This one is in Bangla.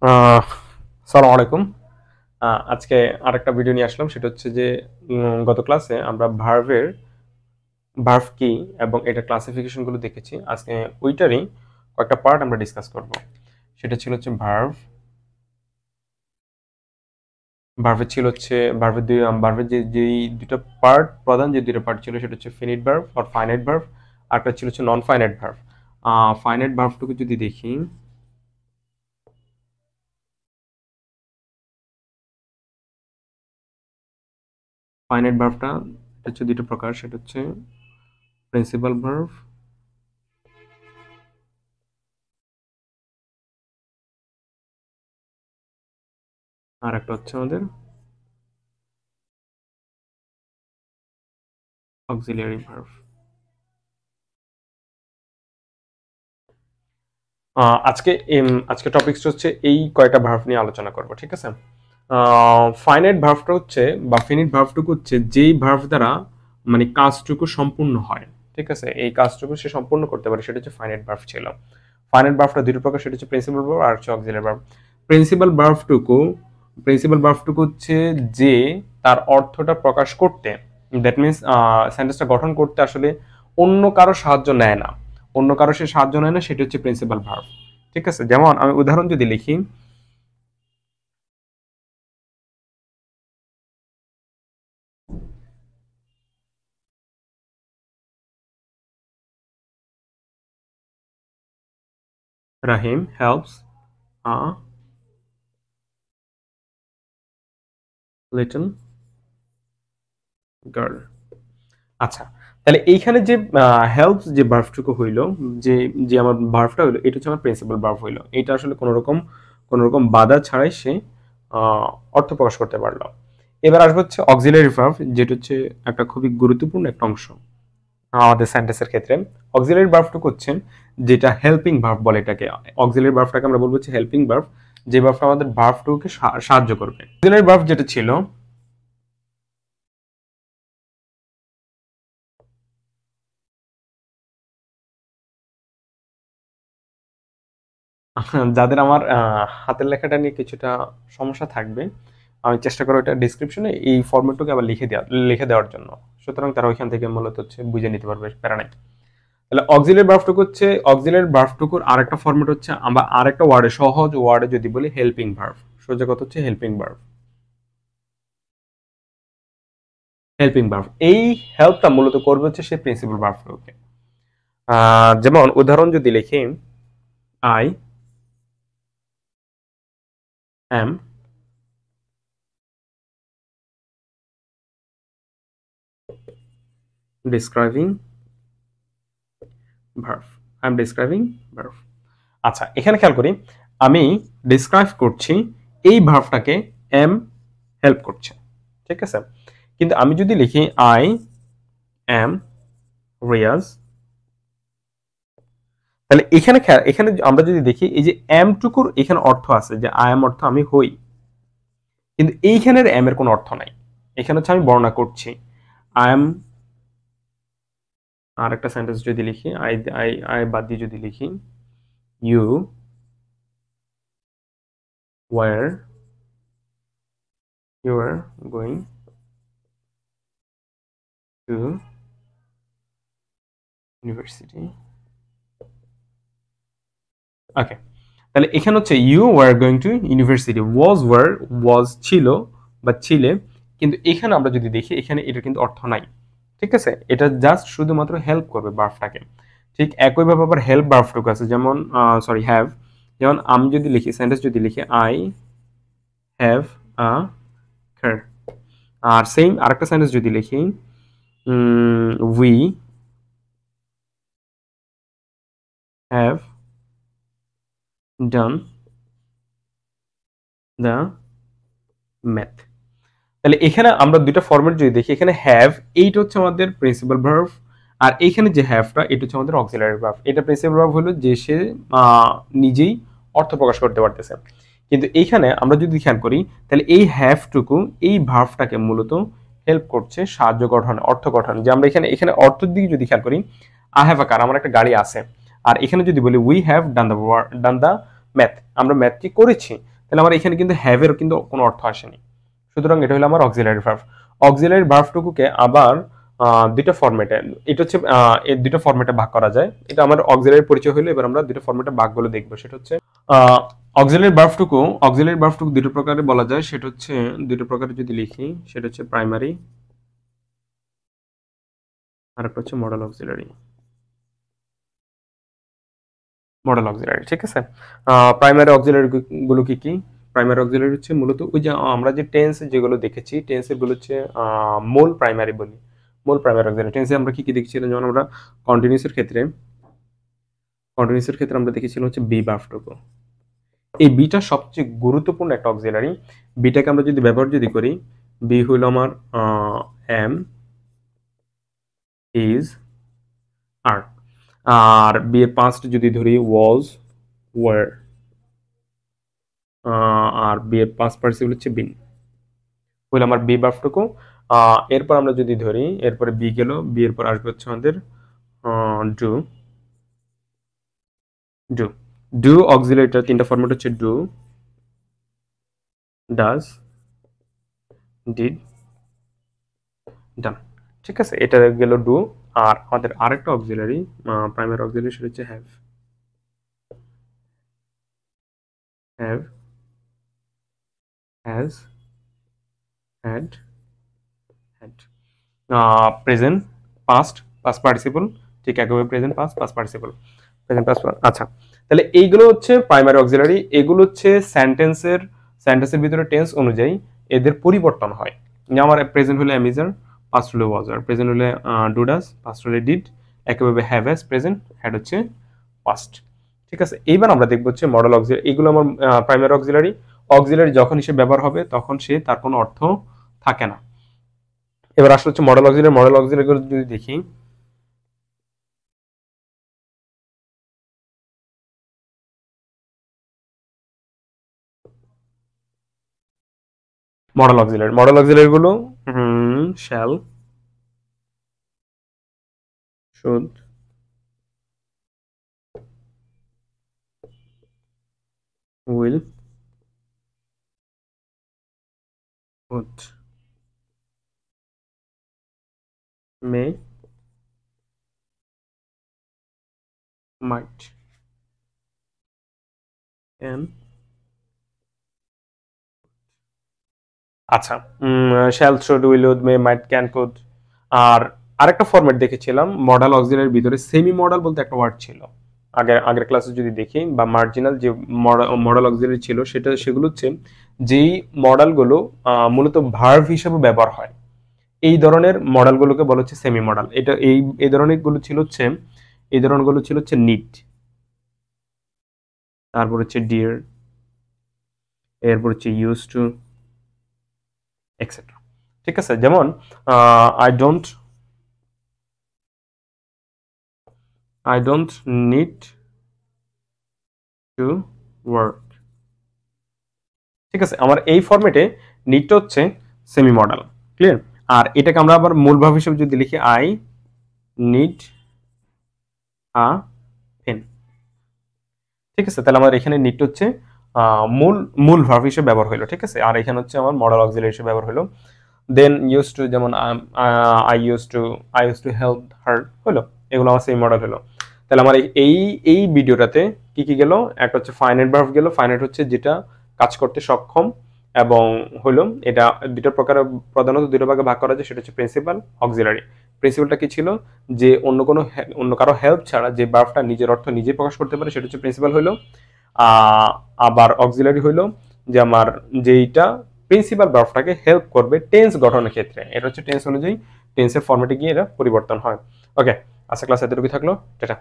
আসসালামু আলাইকুম। আজকে আরেকটা ভিডিও নিয়ে আসলাম। সেটা হচ্ছে যে গত ক্লাসে আমরা ভার্ব কি এবং এটার ক্লাসিফিকেশন গুলো দেখেছি। আজকে ওইটারই কয়েকটা পার্ট আমরা ডিসকাস করব। সেটা ছিল হচ্ছে ভার্ভের ছিল হচ্ছে ভার্ভের যে যেই দুটো পার্ট, প্রধান যে দুটো পার্ট ছিল সেটা হচ্ছে ফিনিট ভার্ভ আর ফাইনাইট ভার্ভ। আরেকটা ছিল হচ্ছে নন ফাইনাইট ভার্ভ। ফাইনাইট ভার্ভটুকু যদি দেখি, ফাইনাইট ভার্ভটা হচ্ছে দুটো প্রকার। সেটা হচ্ছে প্রিন্সিপাল ভার্ভ আর একটা হচ্ছে আমাদের অক্সিলিয়ারি ভার্ভ। আজকে টপিকস হচ্ছে এই কয়টা ভার্ভ নিয়ে আলোচনা করব, ঠিক আছে? ফাইনাইট ভার্ভটা হচ্ছে বা ফিনিট ভার্ভটুকু হচ্ছে যেই ভার্ভ দ্বারা মানে কাজটুকু সম্পূর্ণ হয়, ঠিক আছে? এই কাজটুকু সে সম্পূর্ণ করতে পারে, সেটা হচ্ছে ফাইনাইট ভার্ভ ছিল। ফাইনাইট ভার্ভটা দুটো প্রকার, সেটা হচ্ছে প্রিন্সিপাল ভার্ভ আর হচ্ছে অক্সিলিয়ারি ভার্ভ। প্রিন্সিপাল ভার্ভটুকু প্রিন্সিপাল ভার্ভটুকু হচ্ছে যে তার অর্থটা প্রকাশ করতে, দ্যাট মিনস সেন্টেন্সটা গঠন করতে আসলে অন্য কারো সাহায্য নেয় না, অন্য কারো সে সাহায্য নেয় না, সেটা হচ্ছে প্রিন্সিপাল ভার্ভ, ঠিক আছে? যেমন আমি উদাহরণ যদি লিখি, রাহিম হেল্পস আ লিটল গার্ল। আচ্ছা, তাহলে এইখানে যে হেল্পস যে ভার্ভটুকু হইলো, যে যে আমার ভার্ভটা হইলো, এটা হচ্ছে আমার প্রিন্সিপাল ভার্ভ হইলো। এটা আসলে কোনো রকম বাধা ছাড়াই সে অর্থ প্রকাশ করতে পারলো। এবার আসবে হচ্ছে অক্সিলারি ভার্ভ, যেটা হচ্ছে একটা খুবই গুরুত্বপূর্ণ একটা অংশ আমাদের সেন্টেন্সের ক্ষেত্রে। অক্সিলারি ভার্ভটুকু হচ্ছে যেটা হেল্পিং ভার্ভ বলে এটাকে। অক্সিলারি ভার্ভটাকে আমরা বলবো হচ্ছে হেল্পিং ভার্ভ, যে ভার্ভটা আমাদের ভার্ভটুকুকে সাহায্য করবে। অক্সিলারি ভার্ভ যেটা ছিল, যাদের আমার হাতের লেখাটা নিয়ে কিছুটা সমস্যা থাকবে, আমি চেষ্টা করবো এটা ডিসক্রিপশনে এই ফরম্যাটটুকু আবার লিখে দেওয়ার জন্য। সুতরাং তারা ওইখান থেকে মূলত হচ্ছে বুঝে নিতে পারবে, প্যারা নাই। তাহলে অক্সিলারি ভার্ভটুকুর আরেকটা ফরম্যাট হচ্ছে, আমরা আরেকটা ওয়ার্ডে, সহজ ওয়ার্ডে যদি বলি, হেল্পিং ভার্ভ। সোজা কথা হচ্ছে হেল্পিং ভার্ভ। হেল্পিং ভার্ভ, এই হেল্পটা মূলত করবে হচ্ছে সে প্রিন্সিপাল ভার্ভগুলোকে। যেমন উদাহরণ যদি লিখি, I am describing verb, I am describing verb. আচ্ছা, এখানে খেয়াল করি, আমি ডিসক্রাইব করছি, এই ভার্ভটাকে এম হেল্প করছে, ঠিক আছে? কিন্তু আমি যদি লিখি আই এম রিয়াজ, তাহলে এখানে আমরা যদি দেখি, এই যে এম টুকুর এখানে অর্থ আছে যে আই এম অর্থ আমি হই, কিন্তু এইখানের এম এর কোনো অর্থ নাই। এখানে হচ্ছে আমি বর্ণনা করছি আই এম। আর একটা সেন্টেন্স যদি লিখি, আই আই আই বাদ দিয়ে যদি লিখি, you were you are going to university. Okay, তাহলে এখানে হচ্ছে you were going to university, was ছিল বা ছিলে, কিন্তু এখানে আমরা যদি দেখি, এখানে এটা কিন্তু অর্থ নাই, ঠিক আছে? এটা জাস্ট শুধুমাত্র হেল্প করবে ভার্ভটাকে। ঠিক একইভাবে আবার হেল্প ভার্ভটুকু আছে, যেমন সরি হ্যাভ। যেমন আমি যদি লিখি, সেন্টেন্স যদি লিখি, আই হ্যাভ আ কার। আর সেম আরেকটা সেন্টেন্স যদি লিখি, we have done the math. তাহলে এখানে আমরা দুইটা ফরম্যাট যদি দেখি, এখানে হ্যাভ এইটা হচ্ছে আমাদের প্রিন্সিপাল ভার্ভ, আর এইখানে যে হ্যাভটা এটা হচ্ছে আমাদের অক্সিলারি ভার্ভ। এটা প্রিন্সিপাল ভার্ভ হলো যে সে নিজেই অর্থ প্রকাশ করতে পারতেছে, কিন্তু এইখানে আমরা যদি খেয়াল করি, তাহলে এই হ্যাভটুকু এই ভার্ভটাকে মূলত হেল্প করছে সাহায্য গঠনে, অর্থ গঠনে। যে আমরা এখানে এখানে অর্থের দিকে যদি খেয়াল করি, আই হ্যাভ আ কার, আমার একটা গাড়ি আছে। আর এখানে যদি বলি we have done the math, আমরা ম্যাথটি করেছি, তাহলে আমার এখানে কিন্তু হ্যাভ এর কিন্তু কোনো অর্থ আসেনি। সুতরাং এটা হলো আমার অক্সিলারি ভার্ব। অক্সিলারি ভার্বটুকুকে আবার দুইটা ফরম্যাটে, এটা হচ্ছে এই দুইটা ফরম্যাটে ভাগ করা যায়। এটা আমার অক্সিলারি পরিচয় হলো। এবার আমরা দুইটা ফরম্যাটে ভাগগুলো দেখবো। সেটা হচ্ছে অক্সিলারি ভার্বটুকু দুটো প্রকারে বলা যায়। সেটা হচ্ছে দুটো প্রকারে যদি লিখি, সেটা হচ্ছে প্রাইমারি আর একটা হচ্ছে মডেল অক্সিলারি। ঠিক আছে। প্রাইমারি অক্সিলারি গুলো কি কি? প্রাইমারি অক্সিলারি হচ্ছে মূলত ওই যে আমরা যে টেন্স যেগুলো দেখেছি, টেন্সের গুলো হচ্ছে মূল প্রাইমারি বলি। মূল প্রাইমারি অক্সিলারি টেন্সে আমরা কি কি দেখেছিলাম? যেমন আমরা কন্টিনিউসের ক্ষেত্রে আমরা দেখেছিলাম হচ্ছে বি ভার্বটুকু। এই বিটা সবচেয়ে গুরুত্বপূর্ণ একটা অক্সিলারি। বিটাকে আমরা যদি ব্যবহার যদি করি, বি হইল আমার এম, ইজ, আর। আর বি এর পাস্ট যদি ধরি ওয়াজ, ওয়ার। আর বি এর পাস্ট পার্টিসিপল হচ্ছে বিন। হইল আমার বি ভার্বটুকু। এরপর আমরা যদি ধরি, এরপরে বি গেল, বি এর পর আসবে হচ্ছে আমাদের ডু। ডু ডু অক্সিলারিটার তিনটা ফরম্যাট হচ্ছে ডু, ডাজ, ডিড, ডান। ঠিক আছে, এটা গেল ডু। আর আমাদের আরেকটা অক্সিলারি, প্রাইমারি অক্সিলারি, সেটা হচ্ছে have. Have, has, had, had. Present, past, past participle, ঠিক একইভাবে present past, past participle, present past. আচ্ছা, তাহলে এইগুলো হচ্ছে প্রাইমারি অক্সিলারি। এগুলো হচ্ছে সেন্টেন্সের ভিতরে টেন্স অনুযায়ী এদের পরিবর্তন হয়। আমার প্রেজেন্ট হলে অ্যামিজার, পাস্ট হলে ওয়াজার, প্রেজেন্ট হলে ডুডাস, পাস্ট হলে ডিড, একইভাবে হ্যাভ হ্যাজ প্রেজেন্ট, হ্যাড হচ্ছে পাস্ট। ঠিক আছে, এইবার আমরা দেখবো হচ্ছে মডেল অক্সিলারি। এগুলো আমার প্রাইমারি অক্সিলারি। অক্সিলারি যখন সে ব্যবহার হবে তখন সে তার কোনো অর্থ থাকে না। এবার আসলে হচ্ছে মডেল অক্সিলারি। মডেল অক্সিলারি যদি দেখি, মডেল অক্সিলারি গুলো shall, should, will, would, may, might, can. আচ্ছা, shall, should, will, would, may, might, can, could. আর আরেকটা ফরম্যাট দেখেছিলাম মডেল অক্সিলারির ভিতরে, সেমি মডেল বলতে একটা ওয়ার্ড ছিল। আগের ক্লাসে যদি দেখি, বা মার্জিনাল যে মডেল অক্সিলারি ছিল, সেগুলো হচ্ছে যেই মডেলগুলো মূলত ভার্ব হিসেবে ব্যবহার হয়, এই ধরনের মডেলগুলোকে বলা হচ্ছে সেমি মডেল। এটা এই ধরনের গুলো ছিল হচ্ছে, নিড, তারপর হচ্ছে ডিয়ার, এরপর হচ্ছে ইউজ টু, এক্সেট্রা। ঠিক আছে, যেমন I don't need to work. ঠিক আছে, আমার এই ফরম্যাটে নিডটা হচ্ছে সেমি মডেল। ক্লিয়ার? আর এটাকে আমরা আবার মূল ভাব হিসেবে যদি লিখি, আই নিড আ পেন। ঠিক আছে, তাহলে আমার এখানে নিডটা হচ্ছে মূল ভার্ব হিসেবে ব্যবহার হলো। ঠিক আছে, আর এখানে হচ্ছে আমার মডেল অক্সিলারি হিসেবে ব্যবহার হলো। দেন ইউজ টু, যেমন আই ইউজ টু হেল্প হার হলো, এগুলো আমার সেম মডেল হলো। তাহলে আমার এই ভিডিওটাতে কি কি গেল? একটা হচ্ছে ফাইনাইট ভার্ব গেল। ফাইনাইট হচ্ছে যেটা কাজ করতে সক্ষম, এবং হলো এটা দুটো প্রকারে, প্রধানত দুটো ভাগে ভাগ করা যায়। সেটা হচ্ছে প্রিন্সিপাল, অক্সিলারি। প্রিন্সিপালটা কি ছিল? যে অন্য কারো হেল্প ছাড়া যে ভার্বটা নিজের অর্থ নিজে প্রকাশ করতে পারে, সেটা হচ্ছে প্রিন্সিপাল হইলো। আবার অক্সিলারি হইলো যে আমার যেইটা প্রিন্সিপাল ভার্বটাকে হেল্প করবে টেন্স গঠনের ক্ষেত্রে। এটা হচ্ছে টেন্স অনুযায়ী, টেন্সের ফরম্যাটে গিয়ে এটা পরিবর্তন হয়। ওকে, আজকে ক্লাস এতটুকু থাকলো। টাটা।